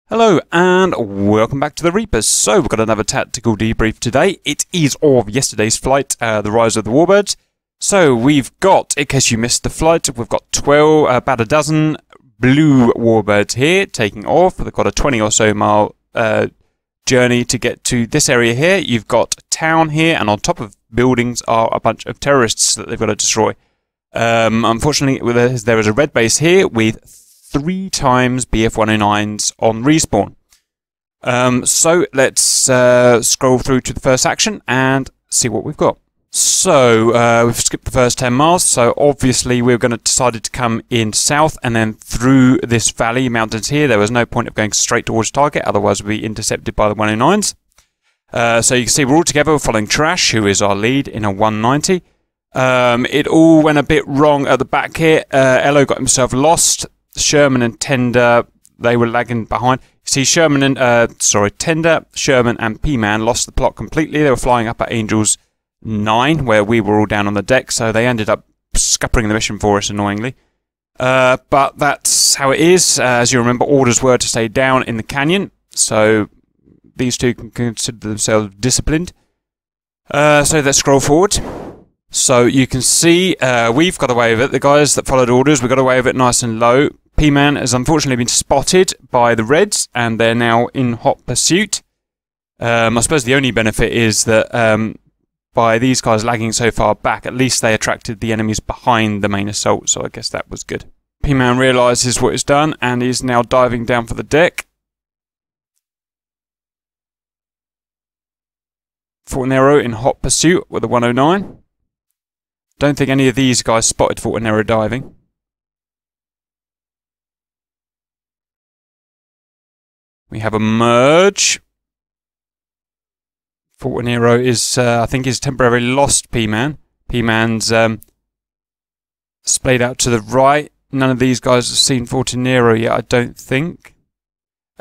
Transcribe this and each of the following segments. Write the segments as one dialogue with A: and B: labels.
A: Hello and welcome back to the Reapers. So we've got another tactical debrief today. It is of yesterday's flight, the rise of the Warbirds. So we've got, in case you missed the flight, we've got about a dozen blue Warbirds here taking off. They've got a 20 or so mile journey to get to this area here. You've got a town here, and on top of buildings are a bunch of terrorists that they've got to destroy. Unfortunately, there is a red base here with 3 times BF-109s on respawn. So let's scroll through to the first action and see what we've got. So we've skipped the first 10 miles, so obviously we're going to decided to come in south and then through this valley mountains here. There was no point of going straight towards target, otherwise we'd be intercepted by the 109s. So you can see we're all together, we're following Trash, who is our lead, in a 190. It all went a bit wrong at the back here. Elo got himself lost. Sherman and Tender, they were lagging behind. See, Tender, Sherman and P-Man lost the plot completely. They were flying up at Angels 9, where we were all down on the deck, so they ended up scuppering the mission for us, annoyingly. But that's how it is. As you remember, orders were to stay down in the canyon, so these two can consider themselves disciplined. So let's scroll forward. So you can see we've got away with it. The guys that followed orders, we got away with it nice and low. P-Man has unfortunately been spotted by the Reds, and they're now in hot pursuit. I suppose the only benefit is that by these guys lagging so far back, at least they attracted the enemies behind the main assault, so I guess that was good. P-Man realises what he's done, and is now diving down for the deck. Fortinero in hot pursuit with a 109. Don't think any of these guys spotted Fortinero diving. We have a merge. Fortinero is, I think, he's temporarily lost P-Man. P-Man's splayed out to the right. None of these guys have seen Fortinero yet, I don't think.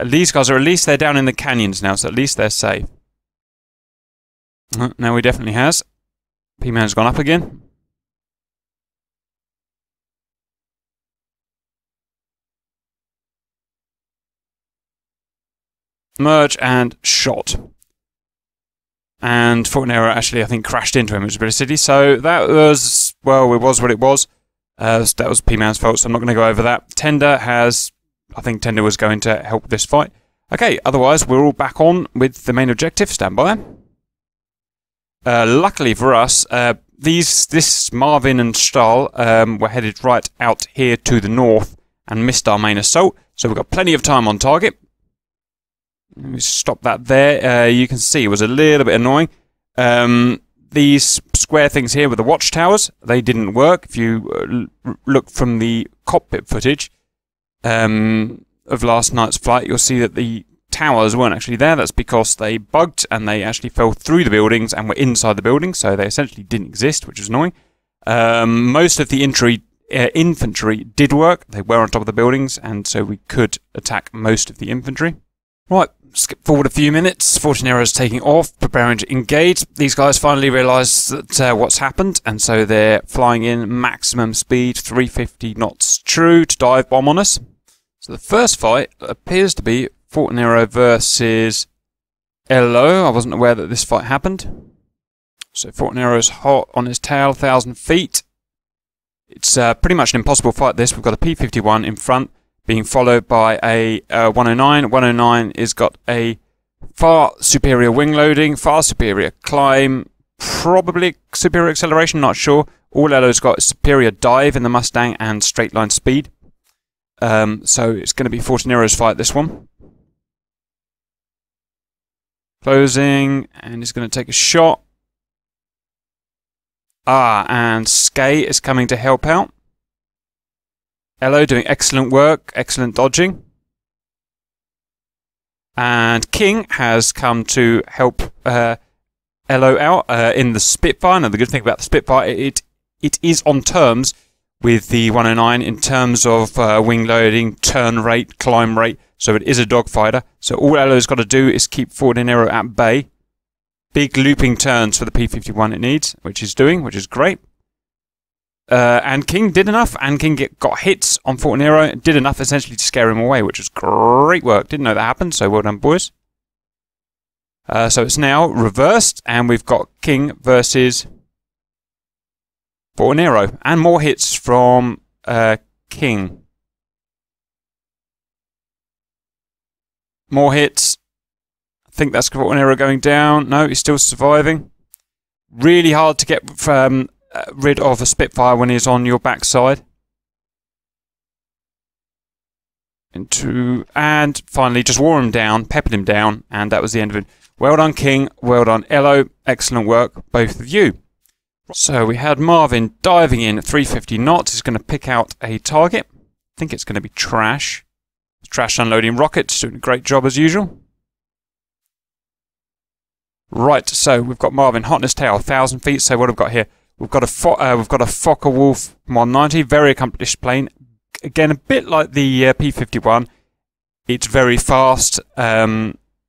A: These guys are, at least they're down in the canyons now, so at least they're safe. Now he definitely has. P-Man's gone up again. Merge and shot. And Fortinero actually, I think, crashed into him at City. So that was, well, it was what it was. That was P-Man's fault, so I'm not going to go over that. Tender has, I think Tender was going to help this fight. Okay, otherwise we're all back on with the main objective. Stand by. Luckily for us, this Marvin and Stahl were headed right out here to the north and missed our main assault. So we've got plenty of time on target. Let me stop that there. You can see it was a little bit annoying. These square things here with the watchtowers, they didn't work. If you look from the cockpit footage of last night's flight, you'll see that the towers weren't actually there. That's because they bugged and they actually fell through the buildings and were inside the buildings, so they essentially didn't exist, which is annoying. Most of the infantry did work. They were on top of the buildings, and so we could attack most of the infantry. Right, skip forward a few minutes. Fortinero is taking off, preparing to engage. These guys finally realise that what's happened, and so they're flying in maximum speed, 350 knots true, to dive bomb on us. So the first fight appears to be Fortinero versus Elo. I wasn't aware that this fight happened. So Fortinero's hot on his tail, 1,000 feet. It's pretty much an impossible fight, this. We've got a P-51 in front, being followed by a 109. 109 has got a far superior wing loading, far superior climb, probably superior acceleration, not sure. All Elo's got is superior dive in the Mustang and straight line speed. So it's going to be Fortinero's fight, this one. Closing, and he's going to take a shot. And Skay is coming to help out. Elo doing excellent work, excellent dodging. And King has come to help Elo out in the Spitfire. Now, the good thing about the Spitfire, it is on terms with the 109 in terms of wing loading, turn rate, climb rate. So it is a dogfighter. So all Elo's got to do is keep Fortinero at bay. Big looping turns for the P-51 it needs, which is doing, which is great. And King did enough. And King got hits on Fortinero. Did enough essentially to scare him away, which was great work. Didn't know that happened, so well done, boys. So it's now reversed, and we've got King versus Fortinero. And more hits from King. More hits. I think that's Fortinero going down. No, he's still surviving. Really hard to get rid of a Spitfire when he's on your backside. And finally just wore him down, peppered him down, and that was the end of it. Well done, King. Well done, Elo. Excellent work, both of you. So we had Marvin diving in at 350 knots. He's going to pick out a target. I think it's going to be Trash. Trash unloading rockets, doing a great job as usual. Right, so we've got Marvin, hotness tail, 1,000 feet. So what have we got here? We've got a Fokker Wolf 190, very accomplished plane. Again, a bit like the P51. It's very fast.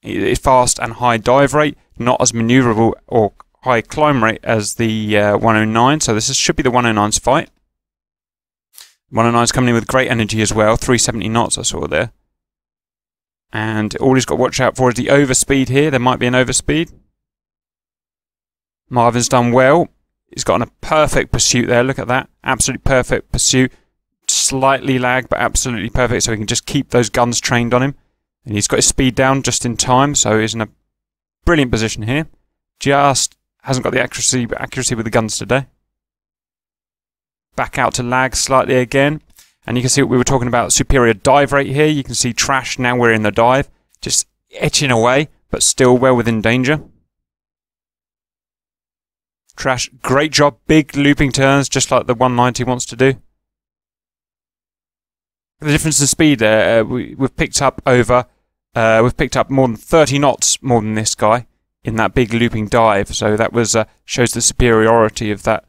A: It's fast and high dive rate, not as maneuverable or high climb rate as the 109. So this should be the 109's fight. 109's coming in with great energy as well, 370 knots I saw there. And all he's got to watch out for is the overspeed here. There might be an overspeed. Marvin's done well. He's got a perfect pursuit there. Look at that. Absolutely perfect pursuit. Slightly lag, but absolutely perfect. So he can just keep those guns trained on him. And he's got his speed down just in time. So he's in a brilliant position here. Just hasn't got the accuracy with the guns today. Back out to lag slightly again. And you can see what we were talking about, superior dive rate here. You can see Trash, now we're in the dive. Just etching away, but still well within danger. Trash, great job. Big looping turns, just like the 190 wants to do. The difference in speed there, we've picked up more than 30 knots more than this guy in that big looping dive. So that was shows the superiority of that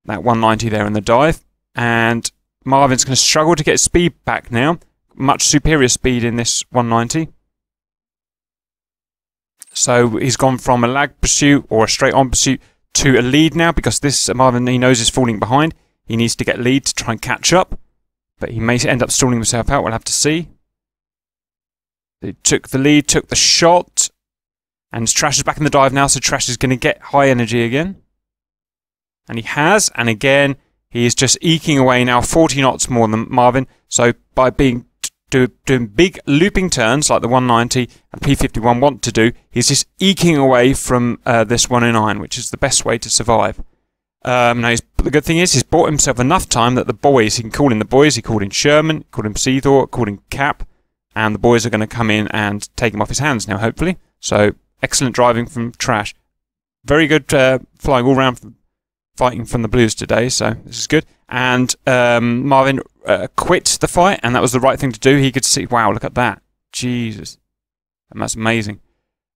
A: 190 there in the dive. And Marvin's going to struggle to get speed back now. Much superior speed in this 190. So he's gone from a lag pursuit or a straight on pursuit to a lead now, because this Marvin, he knows, is falling behind. He needs to get lead to try and catch up, but he may end up stalling himself out. We'll have to see. He took the lead, took the shot, and Trash is back in the dive now, so Trash is going to get high energy again. And he has, and again, he is just eking away now, 40 knots more than Marvin. So by doing big looping turns like the 190 and P51 want to do, he's just eking away from this 109, which is the best way to survive. Now, the good thing is he's bought himself enough time that the boys, he can call in the boys, he called in Sherman, called in Seethor, called in Cap, and the boys are going to come in and take him off his hands now, hopefully. So, excellent driving from Trash. Very good flying all round, fighting from the Blues today, so this is good. And Marvin quit the fight, and that was the right thing to do. He could see, wow, look at that. Jesus. And that's amazing.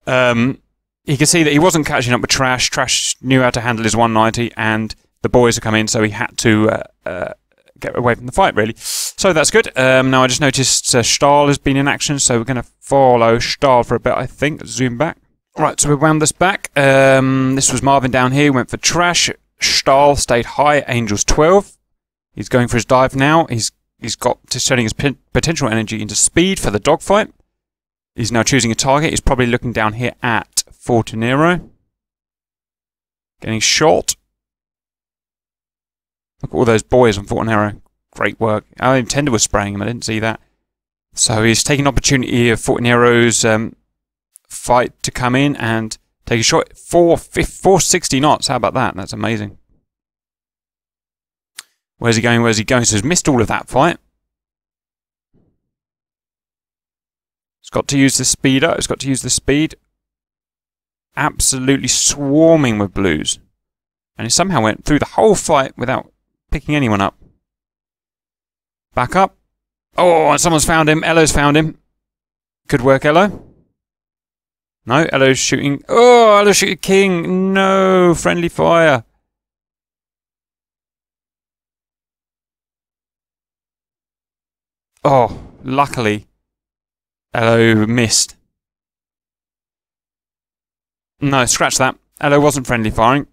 A: He could see that he wasn't catching up with Trash. Trash knew how to handle his 190, and the boys are coming in, so he had to get away from the fight, really. So that's good. Now I just noticed Stahl has been in action, so we're going to follow Stahl for a bit, I think. Zoom back. Right, so we wound this back. This was Marvin down here. Went for Trash. Stahl stayed high at Angels 12. He's going for his dive now. He's turning his potential energy into speed for the dogfight. He's now choosing a target. He's probably looking down here at Fortinero. Getting shot. Look at all those boys on Fortinero. Great work. I intended was spraying him. I didn't see that. So he's taking opportunity of Fortinero's fight to come in and take a shot. 460 knots. How about that? That's amazing. Where's he going? Where's he going? So he's missed all of that fight. He's got to use the speed up. He's got to use the speed. Absolutely swarming with Blues. And he somehow went through the whole fight without picking anyone up. Back up. Oh, and someone's found him. Elo's found him. Good work, Elo. No, Elo's shooting. Oh, Elo's shooting King. No, friendly fire. Oh, luckily, Elo missed. No, scratch that. Elo wasn't friendly firing.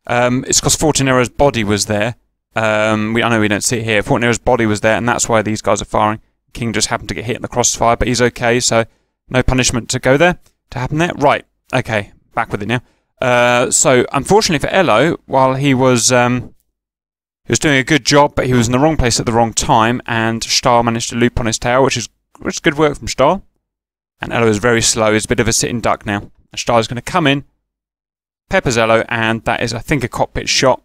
A: It's because Fortinero's body was there, I know we don't see it here. Fortnero's body was there, and that's why these guys are firing. King just happened to get hit in the crossfire, but he's okay, so no punishment to happen there. Right, okay, back with it now. So, unfortunately for Elo, while he was doing a good job, but he was in the wrong place at the wrong time, and Stahl managed to loop on his tail, which is good work from Stahl. And Elo is very slow. He's a bit of a sitting duck now. And Stahl is going to come in, peppers Elo, and that is, I think, a cockpit shot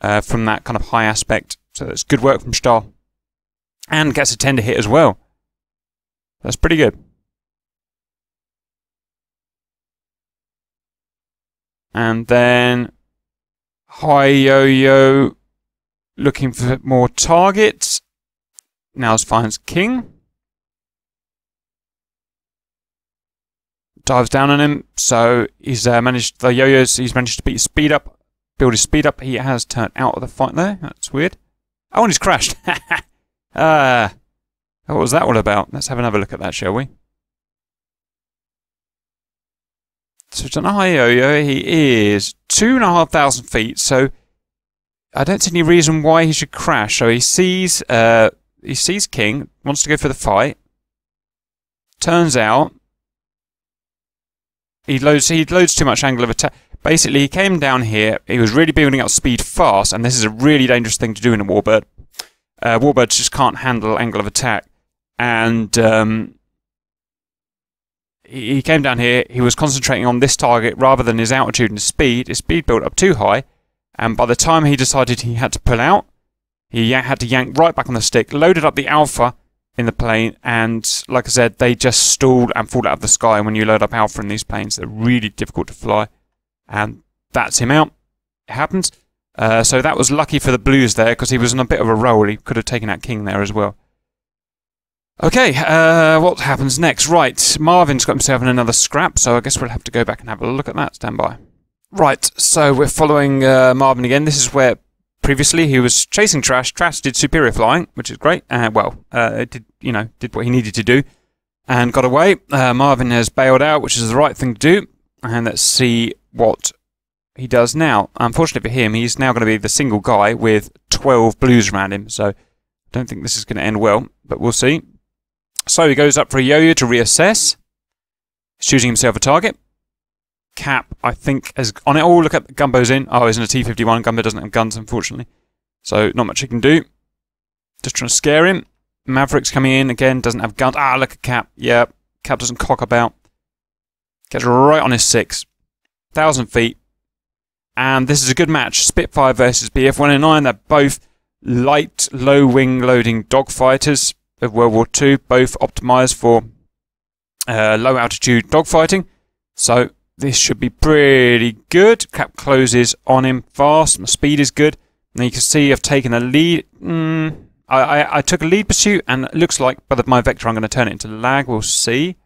A: from that kind of high aspect. So that's good work from Stahl. And gets a tender hit as well. That's pretty good. And then High Yo-Yo looking for more targets. Now finds King. Dives down on him, so he's managed the yo-yos. He's managed to beat his speed up, build his speed up. He has turned out of the fight there. That's weird. Oh, and he's crashed. What was that all about? Let's have another look at that, shall we? So it's on a high yo-yo. He is 2,500 feet. So I don't see any reason why he should crash. So he sees King, wants to go for the fight. Turns out he loads too much angle of attack. Basically, he came down here. He was really building up speed fast, and this is a really dangerous thing to do in a Warbird. Warbirds just can't handle angle of attack. And he came down here. He was concentrating on this target rather than his altitude and his speed. His speed built up too high, and by the time he decided he had to pull out, he had to yank right back on the stick, loaded up the Alpha in the plane, and like I said, they just stalled and fall out of the sky. When you load up Alpha in these planes, they're really difficult to fly, and that's him out. It happens. So that was lucky for the Blues there, because he was on a bit of a roll. He could have taken out King there as well. Okay, what happens next? Right, Marvin's got himself in another scrap, so I guess we'll have to go back and have a look at that. Stand by. Right, so we're following Marvin again. This is where previously he was chasing Trash. Trash did superior flying, which is great. It did what he needed to do and got away. Marvin has bailed out, which is the right thing to do. And let's see what he does now. Unfortunately for him, he's now going to be the single guy with 12 Blues around him. So I don't think this is going to end well, but we'll see. So he goes up for a yo-yo to reassess. He's choosing himself a target. Cap, I think, is on it. Oh, look at Gumbo's in. Oh, he's in a T-51. Gumbo doesn't have guns, unfortunately. So not much he can do. Just trying to scare him. Maverick's coming in again, doesn't have guns. Ah, look at Cap. Yeah, Cap doesn't cock about. Gets right on his 6. 1,000 feet. And this is a good match. Spitfire versus BF-109. They're both light, low-wing loading dogfighters of World War II. Both optimized for low-altitude dogfighting. So this should be pretty good. Cap closes on him fast. My speed is good. And you can see I've taken a lead. I took a lead pursuit, and it looks like by my vector I'm going to turn it into lag. We'll see.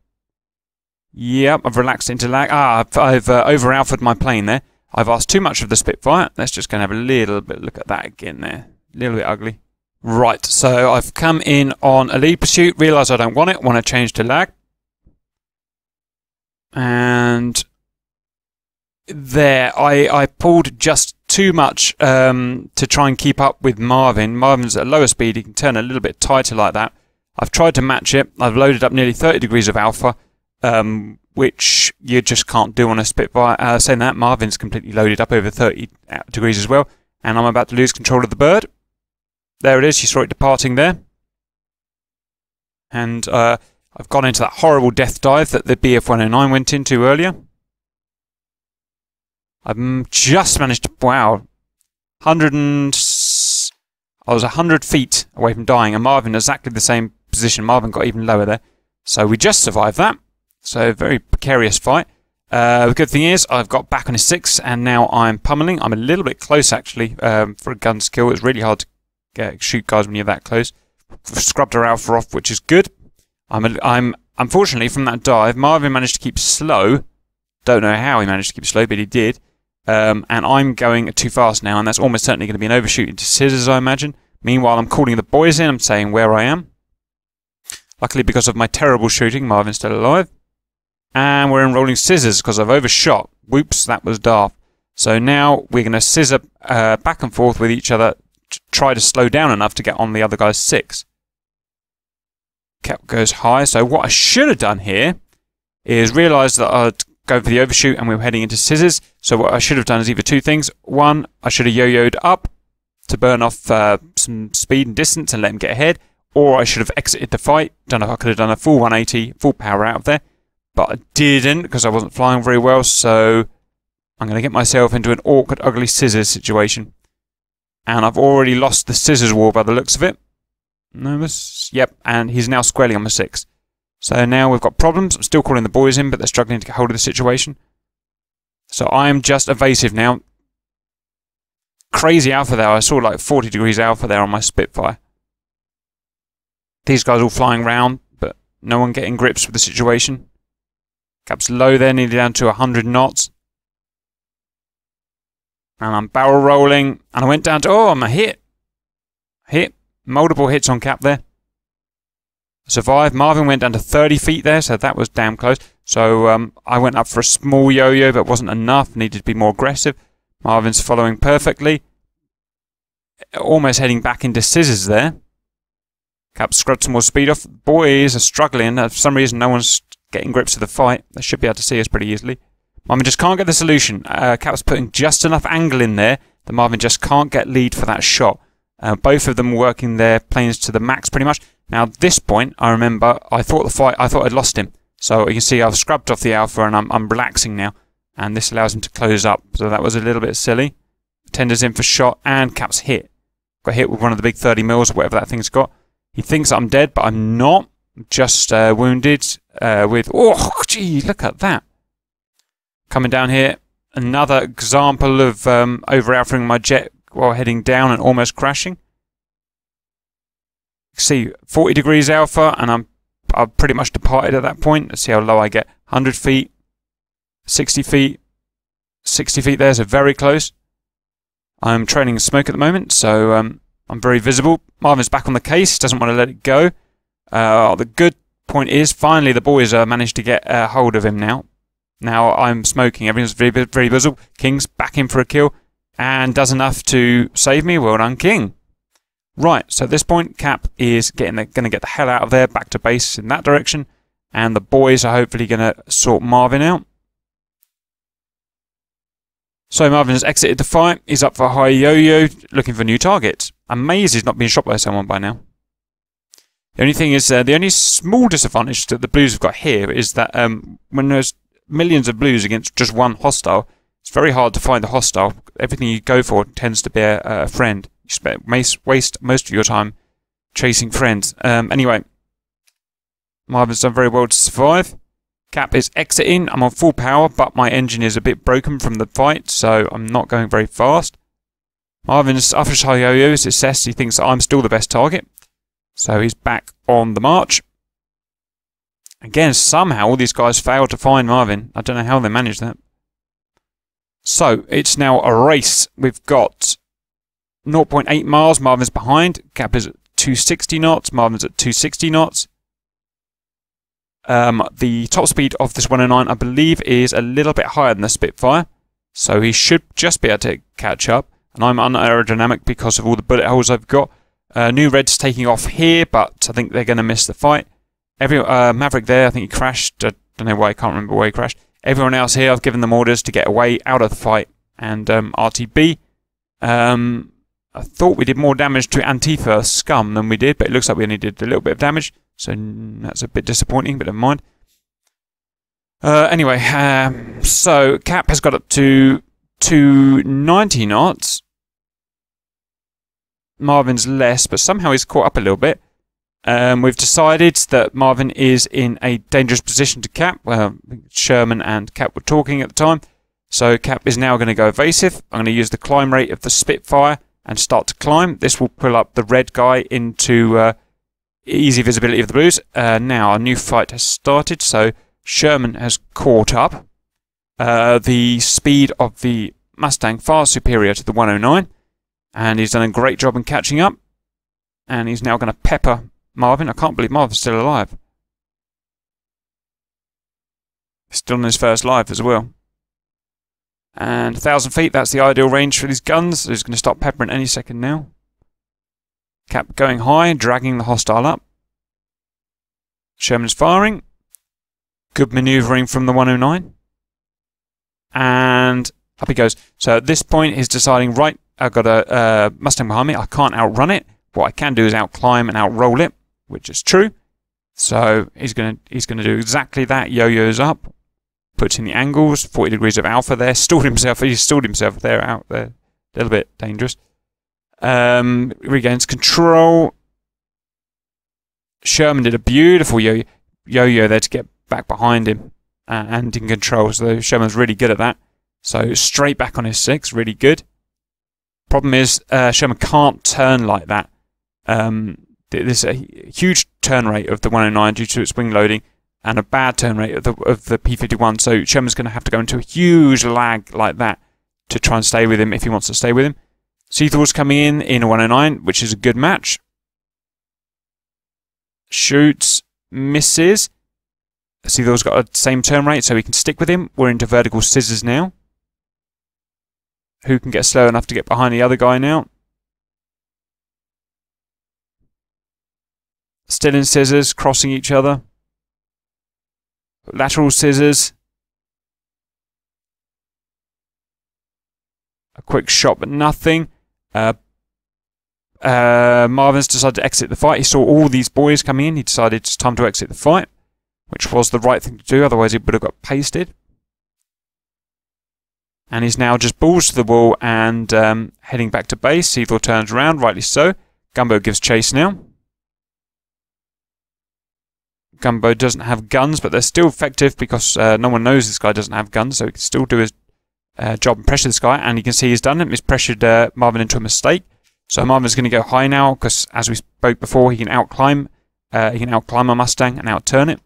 A: Yep, I've relaxed it into lag. I've over-alphaed my plane there. I've asked too much of the Spitfire. Let's just go and have a little bit look at that again there. A little bit ugly. Right, so I've come in on a lead pursuit, realise I don't want it, want to change to lag. And there, I pulled just too much to try and keep up with Marvin. Marvin's at a lower speed, he can turn a little bit tighter like that. I've tried to match it. I've loaded up nearly 30 degrees of alpha, which you just can't do on a Spitfire. Saying that, Marvin's completely loaded up over 30 degrees as well, and I'm about to lose control of the bird. There it is, you saw it departing there. And I've gone into that horrible death dive that the BF-109 went into earlier. I've just managed to, wow, I was 100 feet away from dying, and Marvin exactly the same position. Marvin got even lower there. So we just survived that. So very precarious fight. The good thing is I've got back on his 6, and now I'm pummeling. I'm a little bit close actually for a gun skill. It's really hard to shoot guys when you're that close. Scrubbed our alpha off, which is good. I'm unfortunately from that dive, Marvin managed to keep slow. Don't know how he managed to keep slow, but he did. And I'm going too fast now, and that's almost certainly going to be an overshoot into scissors, I imagine. Meanwhile, I'm calling the boys in. I'm saying where I am. Luckily, because of my terrible shooting, Marvin's still alive. And we're enrolling scissors because I've overshot. Whoops, that was daft. So now we're going to scissor back and forth with each other try to slow down enough to get on the other guy's 6. Cap goes high, so what I should have done here is realise that I'd go for the overshoot and we were heading into scissors. So what I should have done is either two things. One, I should have yo-yoed up to burn off some speed and distance and let him get ahead, or I should have exited the fight. Don't know if I could have done a full 180, full power out of there, but I didn't because I wasn't flying very well, so I'm going to get myself into an awkward, ugly scissors situation. And I've already lost the scissors war by the looks of it. Yep, and he's now squarely on my 6. So now we've got problems. I'm still calling the boys in, but they're struggling to get hold of the situation. So I am just evasive now. Crazy alpha there. I saw like 40 degrees alpha there on my Spitfire. These guys all flying round, but no one getting grips with the situation. Cap's low there, nearly down to 100 knots. And I'm barrel rolling, and I went down to, oh, I'm a hit. Multiple hits on Cap there. Survived. Marvin went down to 30 feet there, so that was damn close. So I went up for a small yo-yo, but it wasn't enough. Needed to be more aggressive. Marvin's following perfectly. Almost heading back into scissors there. Cap scrubbed some more speed off. Boys are struggling. For some reason, no one's getting grips of the fight. They should be able to see us pretty easily. Marvin just can't get the solution. Cap's putting just enough angle in there that Marvin just can't get lead for that shot. Both of them were working their planes to the max pretty much. Now at this point, I remember, I thought I'd lost him. So you can see I've scrubbed off the alpha and I'm relaxing now. And this allows him to close up. So that was a little bit silly. Tender's in for shot and Cap's hit. Got hit with one of the big 30 mils, or whatever that thing's got. He thinks I'm dead, but I'm not. Just wounded with... Oh, gee, look at that. Coming down here. Another example of over-alphaing my jet while heading down and almost crashing. You can see 40 degrees alpha, and I've pretty much departed at that point. Let's see how low I get. 100 feet, 60 feet, 60 feet there, so very close. I'm trailing smoke at the moment, so I'm very visible. Marvin's back on the case, doesn't want to let it go. The good point is, finally the boys managed to get hold of him now. Now I'm smoking, everything's very, very visible. King's back in for a kill, and does enough to save me. Well done, King. Right, so at this point, Cap is going to get the hell out of there, back to base in that direction, and the boys are hopefully going to sort Marvin out. So Marvin has exited the fight. He's up for a high yo-yo, looking for new targets. Amazed he's not being shot by someone by now. The only thing is, the only small disadvantage that the Blues have got here is that when there's millions of Blues against just one hostile, it's very hard to find the hostile. Everything you go for tends to be a friend. You waste most of your time chasing friends. Anyway, Marvin's done very well to survive. Cap is exiting. I'm on full power, but my engine is a bit broken from the fight, so I'm not going very fast. Marvin's after his high yo-yo is assessed. He thinks that I'm still the best target, so he's back on the march. Again, somehow all these guys failed to find Marvin. I don't know how they managed that. So it's now a race. We've got 0.8 miles. Marvin's behind. Cap is at 260 knots. Marvin's at 260 knots. The top speed of this 109, I believe, is a little bit higher than the Spitfire, so he should just be able to catch up. And I'm unaerodynamic because of all the bullet holes I've got. New Red's taking off here, but I think they're going to miss the fight. Maverick there, I think he crashed. I don't know why, I can't remember why he crashed. Everyone else here, I've given them orders to get away out of the fight. And RTB, I thought we did more damage to Antifa scum than we did, but it looks like we only did a little bit of damage. So that's a bit disappointing, but never mind. Anyway, so Cap has got up to 290 knots. Marvin's less, but somehow he's caught up a little bit. We've decided that Marvin is in a dangerous position to Cap. Sherman and Cap were talking at the time. So Cap is now going to go evasive. I'm going to use the climb rate of the Spitfire and start to climb. This will pull up the red guy into easy visibility of the Blues. Now a new fight has started, so Sherman has caught up. The speed of the Mustang far superior to the 109, and he's done a great job in catching up. And he's now going to pepper Marvin. I can't believe Marvin's still alive. He's still in his first life as well. And 1,000 feet, that's the ideal range for these guns. So he's going to start peppering any second now. Kept going high, dragging the hostile up. Sherman's firing. Good manoeuvring from the 109. And up he goes. So at this point, he's deciding, right, I've got a Mustang behind me. I can't outrun it. What I can do is outclimb and outroll it, which is true. So he's gonna do exactly that. Yo-yos up, puts in the angles, 40 degrees of alpha there. Stalled himself. He stalled himself there, out there. A little bit dangerous. Regains control. Sherman did a beautiful yo-yo there to get back behind him and in control. So Sherman's really good at that. So straight back on his 6, really good. Problem is, Sherman can't turn like that. There's a huge turn rate of the 109 due to its wing loading, and a bad turn rate of the P51. So Sherman's going to have to go into a huge lag like that to try and stay with him if he wants to stay with him. Seathor's coming in a 109, which is a good match. Shoots, misses. Seathor's got the same turn rate, so he can stick with him. We're into vertical scissors now. Who can get slow enough to get behind the other guy now? Still in scissors, crossing each other. Lateral scissors. A quick shot, but nothing. Marvin's decided to exit the fight. He saw all these boys coming in. He decided it's time to exit the fight, which was the right thing to do. Otherwise, he would have got pasted. And he's now just balls to the wall and heading back to base. Seathor turns around, rightly so. Gumbo gives chase now. Gumbo doesn't have guns, but they're still effective because no one knows this guy doesn't have guns, so he can still do his job and pressure this guy. And you can see he's done it. He's pressured Marvin into a mistake. So Marvin's going to go high now because, as we spoke before, he can outclimb. He can outclimb a Mustang and outturn it.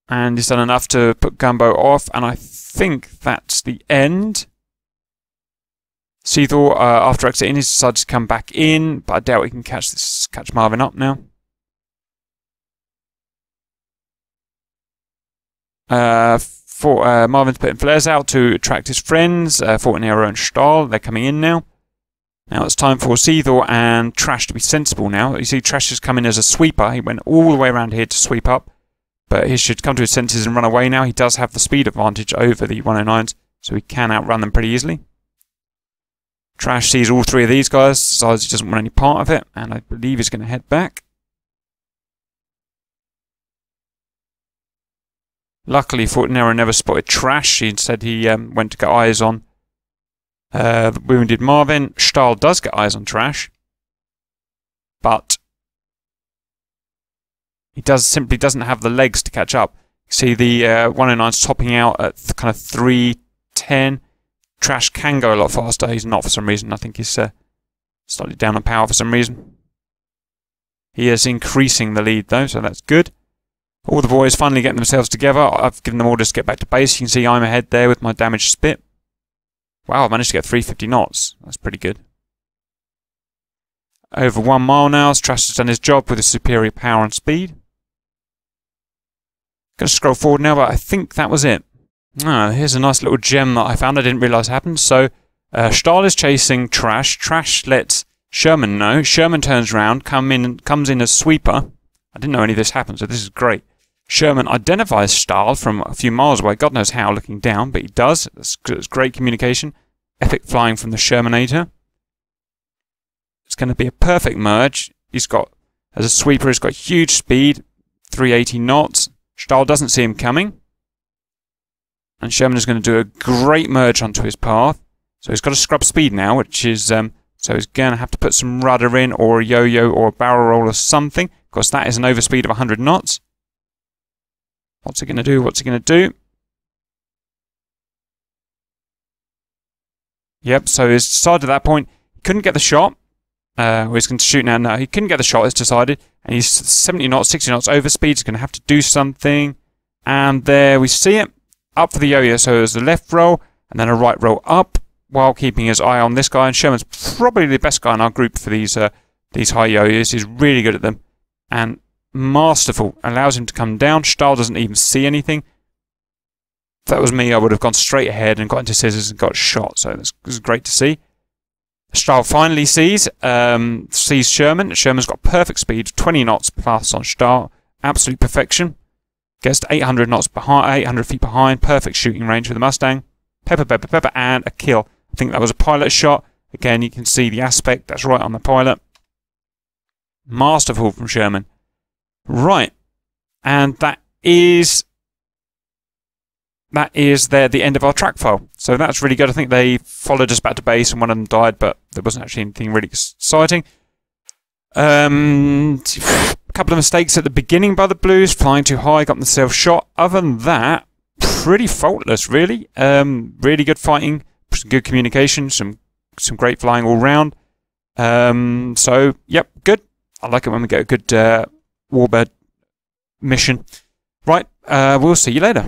A: And he's done enough to put Gumbo off, and I think that's the end. Seathor, after exiting, he's decided to come back in, but I doubt he can catch Marvin up now. Marvin's putting flares out to attract his friends, Fortinero and Stahl. They're coming in now. Now it's time for Seathor and Trash to be sensible now. You see Trash has come in as a sweeper. He went all the way around here to sweep up. But he should come to his senses and run away now. He does have the speed advantage over the 109s, so he can outrun them pretty easily. Trash sees all three of these guys, decides he doesn't want any part of it, and I believe he's going to head back. Luckily, Fortinero never spotted Trash. Instead, he went to get eyes on the wounded Marvin. Stahl does get eyes on Trash, but he simply doesn't have the legs to catch up. You see the 109's topping out at kind of 310. Trash can go a lot faster. He's not for some reason. I think he's slightly down on power for some reason. He is increasing the lead though, so that's good. All the boys finally getting themselves together. I've given them orders to get back to base. You can see I'm ahead there with my damaged spit. Wow, I managed to get 350 knots. That's pretty good. Over 1 mile now. Trash has done his job with his superior power and speed. Going to scroll forward now, but I think that was it. Here's a nice little gem that I found. I didn't realise happened. So, Stahl is chasing Trash. Trash lets Sherman know. Sherman turns around, comes in as sweeper. I didn't know any of this happened, so this is great. Sherman identifies Stahl from a few miles away. God knows how, looking down, but he does. It's great communication. Epic flying from the Shermanator. It's going to be a perfect merge. He's got, as a sweeper, he's got huge speed, 380 knots. Stahl doesn't see him coming. And Sherman is going to do a great merge onto his path. So he's got to scrub speed now, which is, so he's going to have to put some rudder in, or a yo-yo, or a barrel roll, or something. Of course, that is an overspeed of 100 knots. What's he going to do? What's he going to do? Yep, so he's decided at that point, he couldn't get the shot. He's going to shoot now. No, he couldn't get the shot, it's decided. And he's 70 knots, 60 knots overspeed. He's going to have to do something. And there we see it. Up for the yo-yo. So there's a left roll and then a right roll up while keeping his eye on this guy. And Sherman's probably the best guy in our group for these high yo-yos. He's really good at them. And masterful. Allows him to come down. Stahl doesn't even see anything. if that was me, I would have gone straight ahead and got into scissors and got shot. So this is great to see. Stahl finally sees Sherman. Sherman's got perfect speed, 20 knots plus on Stahl. Absolute perfection. Gets to 800 knots behind, 800 feet behind. Perfect shooting range for the Mustang. Pepper, pepper, pepper, and a kill. I think that was a pilot shot. Again, you can see the aspect. That's right on the pilot. Masterful from Sherman. Right. And that is the end of our track file. So that's really good. I think they followed us back to base and one of them died, but there wasn't actually anything really exciting. A couple of mistakes at the beginning by the Blues, flying too high, got themselves shot. Other than that, pretty faultless, really. Really good fighting, some good communication, some great flying all round. So, yep, good. I like it when we get a good Warbird mission. Right, we'll see you later.